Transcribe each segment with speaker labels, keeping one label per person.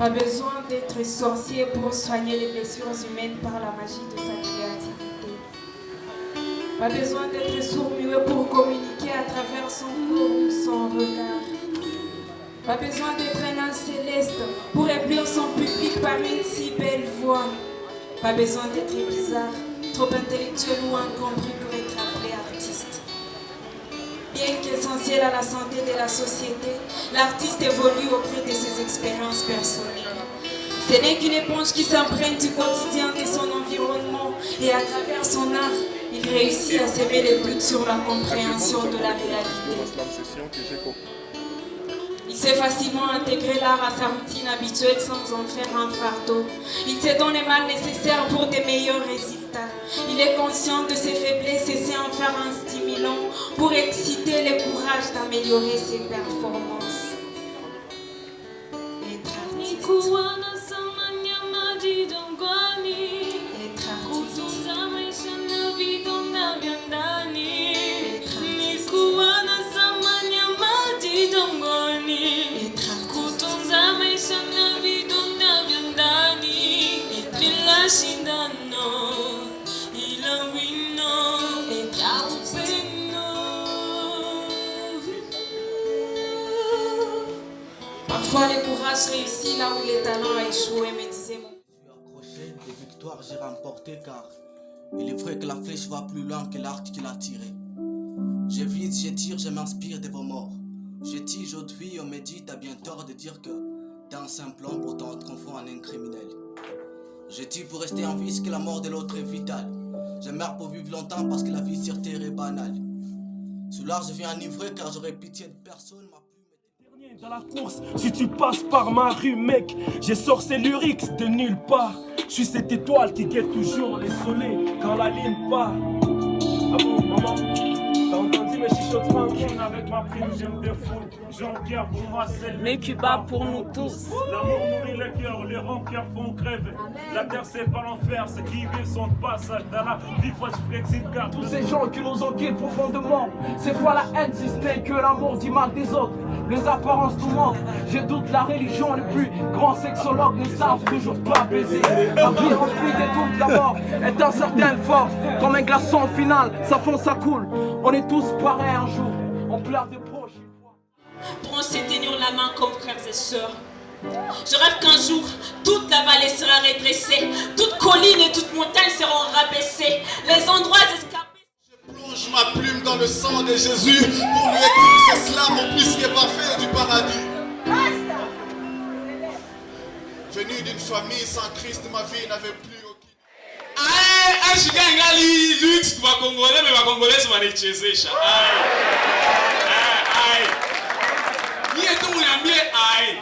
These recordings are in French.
Speaker 1: Pas besoin d'être sorcier pour soigner les blessures humaines par la magie de sa créativité. Pas besoin d'être sourd-muet pour communiquer à travers son corps ou son regard. Pas besoin d'être un ange céleste pour éblouir son public par une si belle voix. Pas besoin d'être bizarre, trop intellectuel ou incompris pour être appelé artiste. Bien qu'essentiel à la santé de la société, l'artiste évolue au gré de ses expériences personnelles. Ce n'est qu'une éponge qui s'imprègne du quotidien de son environnement et à travers son art, il réussit à s'aimer les doutes sur la compréhension de la réalité. Il sait facilement intégrer l'art à sa routine habituelle sans en faire un fardeau. Il se donne les mal nécessaires pour des meilleurs résultats. Il est conscient de ses faiblesses et sait en faire un stimulant pour exciter le courage d'améliorer ses performances. Être artiste. Parfois le courage réussit là où les talents a échoué, me disait mon...
Speaker 2: Je suis accroché, des victoires j'ai remporté car il est vrai que la flèche va plus loin que l'arc qui l'a tiré. Je vise, je tire, je m'inspire de vos morts. Je tige haute vie, on me dit t'as bien tort de dire que t'es un simple homme, pourtant on te confond en un criminel. Je tue pour rester en vie, que la mort de l'autre est vitale. Je meurs pour vivre longtemps parce que la vie sur terre est banale. Sous l'art je viens enivré car j'aurais pitié de personne.
Speaker 3: Dans la course, si tu passes par ma rue, mec, j'ai sorti l'urix de nulle part. Je suis cette étoile qui guette toujours les soleils quand la ligne part. Ah bon, maman, t'as entendu mes chichotements? Avec ma prime, j'aime des fous. Jean-Pierre pour moi, c'est
Speaker 4: mais Cuba pour nous tous.
Speaker 3: L'amour nourrit le cœur, les rancœurs font crèver. La terre c'est pas l'enfer, ceux qui vivent sont de passage. Dans la vie, faut se flexer de garde.
Speaker 5: Tous ces gens qui nous enquêtent profondément, c'est quoi la haine si ce n'est que l'amour dit mal des autres? Les apparences nous mentent, je doute la religion, les plus grands sexologues ne savent toujours pas baiser. La vie remplie des doutes, la mort est incertaine, fort, comme un glaçon au final, ça fond, ça coule. On est tous pareils un jour, on pleure des proches.
Speaker 4: Pour on se tenir la main comme frères et sœurs. Je rêve qu'un jour, toute la vallée sera redressée, toute colline et toute montagne seront rabaissées, les endroits escarpés.
Speaker 6: Plonge ma plume dans le sang de Jésus pour lui écrire ces slams au puisque parfait du paradis. Venu d'une famille sans Christ, ma vie n'avait plus aucun.
Speaker 7: Aïe, ashika ngali luxe kwa Congolais, mais kwa Congolais c'est manichezesha. Aïe. Ni eto muyambie aïe.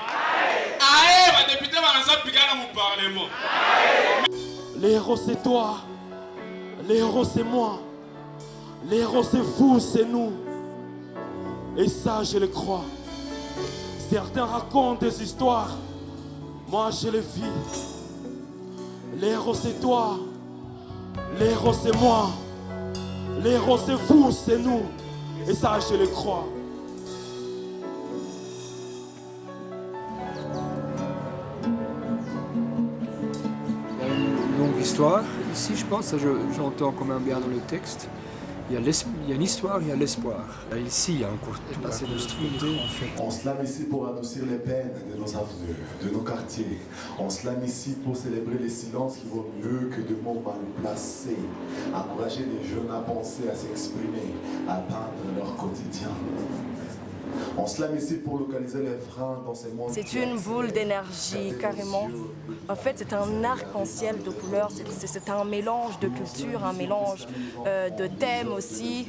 Speaker 7: Aïe, va député va pigana mu parlement.
Speaker 3: Les héros c'est toi, les héros c'est moi. Les héros c'est vous, c'est nous. Et ça je le crois. Certains racontent des histoires, moi je les vis. Les héros c'est toi, les héros c'est moi. Les héros c'est vous, c'est nous. Et ça je le crois.
Speaker 8: Une longue histoire. Ici, je pense, j'entends quand même bien dans le texte. Il y a une histoire, il y a l'espoir. Ici, il y a encore assez de structure, en fait.
Speaker 9: On se lame ici pour adoucir les peines de nos avenues, de nos quartiers. On se lame ici pour célébrer les silences qui vont mieux que de mots mal placés. Encourager les jeunes à penser, à s'exprimer, à atteindre leur quotidien. On se lame ici pour localiser les freins dans ces mondes.
Speaker 10: C'est une boule d'énergie, carrément. En fait, c'est un arc-en-ciel de couleurs. C'est un mélange de culture, un mélange de thèmes aussi,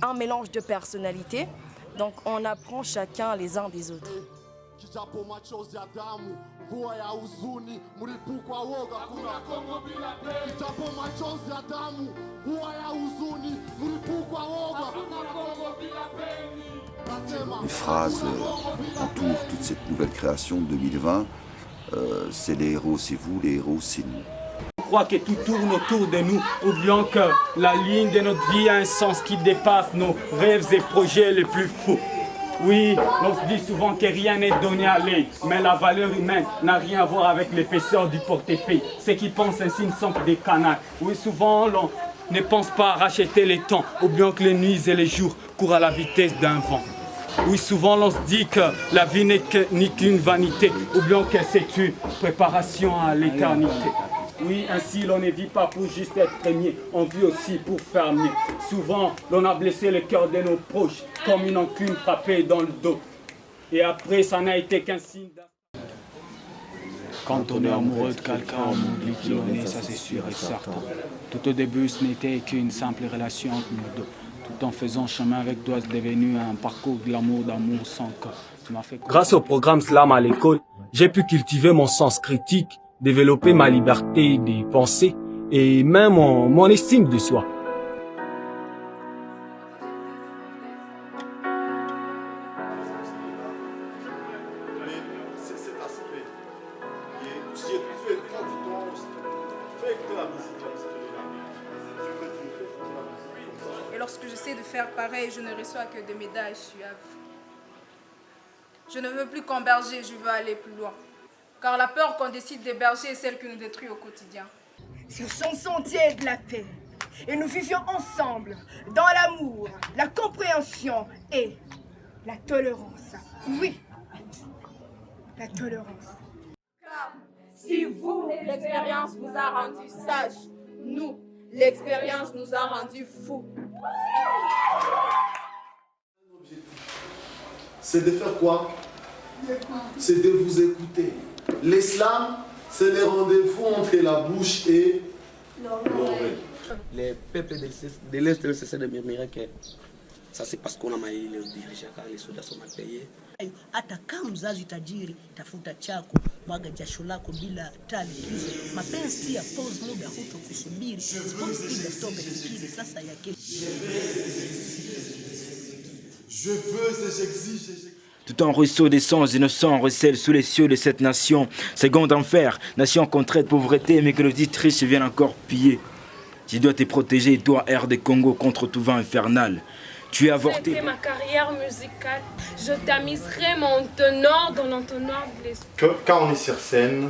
Speaker 10: un mélange de personnalités. Donc, on apprend chacun les uns des autres.
Speaker 11: Les phrases entourent toute cette nouvelle création de 2020. C'est les héros, c'est vous, les héros, c'est nous.
Speaker 12: Je crois que tout tourne autour de nous, oubliant que la ligne de notre vie a un sens qui dépasse nos rêves et projets les plus fous. Oui, on se dit souvent que rien n'est donné à l'œil, mais la valeur humaine n'a rien à voir avec l'épaisseur du portefeuille. Ceux qui pensent ainsi ne sont que des canards. Oui, souvent l'on ne pense pas à racheter les temps, ou bien que les nuits et les jours courent à la vitesse d'un vent. Oui, souvent l'on se dit que la vie n'est qu'une vanité, ou bien que c'est une préparation à l'éternité. Oui, ainsi l'on ne vit pas pour juste être premier, on vit aussi pour faire mieux. Souvent, l'on a blessé le cœur de nos proches, comme une enclume frappée dans le dos. Et après, ça n'a été qu'un signe d'un...
Speaker 5: Quand on est amoureux de quelqu'un, on oublie qui on est, ça c'est sûr et certain. Tout au début, ce n'était qu'une simple relation entre nous deux. Tout en faisant chemin avec toi, c'est devenu un parcours de l'amour, d'amour sans que tu m'as fait...
Speaker 12: Grâce au programme Slam à l'école, j'ai pu cultiver mon sens critique, développer ma liberté de penser et même mon estime de soi.
Speaker 13: Et lorsque j'essaie de faire pareil, je ne reçois que des médailles suaves. Je ne veux plus qu'en berger, je veux aller plus loin. Car la peur qu'on décide d'héberger est celle qui nous détruit au quotidien.
Speaker 14: Sur son sentier de la paix, et nous vivions ensemble dans l'amour, la compréhension et la tolérance. Oui, la tolérance.
Speaker 15: Car si vous, l'expérience vous a rendu sage, nous, l'expérience nous a rendu fous.
Speaker 9: C'est de faire quoi? C'est de vous écouter. L'islam, c'est le rendez-vous entre la bouche et l'oreille.
Speaker 16: Les peuples de l'Est ne cessent de murmurer que ça c'est parce qu'on a maillé les dirigeants car les soldats sont mal payés.
Speaker 17: Hata kama mzazi tajiri, tafuta chako, mwaga jasho lako bila talikizo. Mapenzi ya pause muda huto kusubiri. Pause piga stop fikiri sasa yake.
Speaker 9: Je veux et j'exige.
Speaker 18: Tout un ruisseau des sangs innocents recèle sous les cieux de cette nation. Seconde enfer, nation contrainte de pauvreté, mais que le dit riche vienne encore piller. Tu dois te protéger, toi, air des Congo, contre tout vent infernal. Tu es avorté.
Speaker 1: C'était ma carrière musicale. Je tamiserai mon tenor dans l'entonnoir de l'esprit.
Speaker 19: Quand on est sur scène,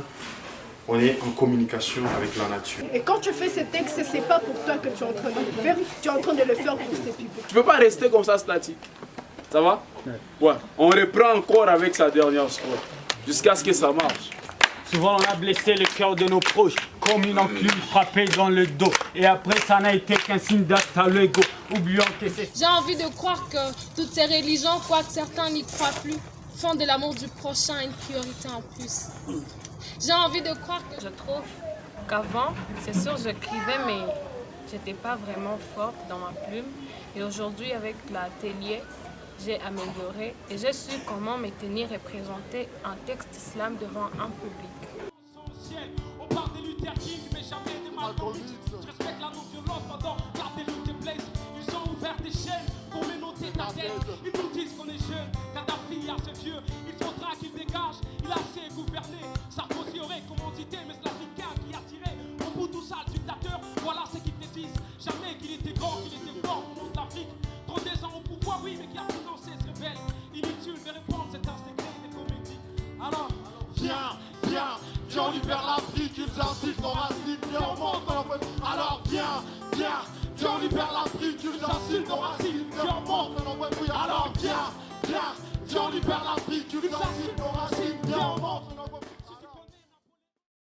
Speaker 19: on est en communication avec la nature.
Speaker 14: Et quand tu fais ces textes, c'est pas pour toi que tu es en train de le faire, tu es en train de le faire pour ces people.
Speaker 5: Tu peux pas rester comme ça statique. Ça va? Ouais. On reprend encore avec sa dernière strophe, jusqu'à ce que ça marche.
Speaker 12: Souvent on a blessé le cœur de nos proches, comme une enclume frappée dans le dos. Et après ça n'a été qu'un signe d'acte à l'ego, oubliant que c'est...
Speaker 1: J'ai envie de croire que toutes ces religions, quoique certains n'y croient plus, font de l'amour du prochain une priorité en plus. J'ai envie de croire que... Je trouve qu'avant, c'est sûr, j'écrivais, mais j'étais pas vraiment forte dans ma plume. Et aujourd'hui, avec l'atelier, j'ai amélioré et j'ai su comment me tenir et présenter un texte islam devant un public.
Speaker 3: On parle des Luther King, mais jamais des Malcolm X. Je respecte la non-violence pendant Martin Luther Blaze. Ils ont ouvert des chaînes pour ménoter ta tête. Ils nous disent qu'on est jeunes, Kadhafi a ce vieux. Il faudra qu'il dégage, il a assez gouverné. Sarkozy aurait commandité, mais c'est l'Africain qui a tiré. Au bout tout ça, le dictateur, voilà ce qu'ils te disent. Jamais qu'il était grand, qu'il était fort au nom de l'Afrique. 32 ans au pouvoir, oui, mais qui a financé ce rebelle. Inutile de répondre, c'est un secret des comédies. Alors,
Speaker 6: viens, on libère l'Afrique, ils incitent nos racines, viens, on monte dans la pointe. Alors, viens, on libère l'Afrique, ils incitent nos racines, viens, on monte dans la pointe. Alors, viens, on libère l'Afrique, ils incitent nos racines.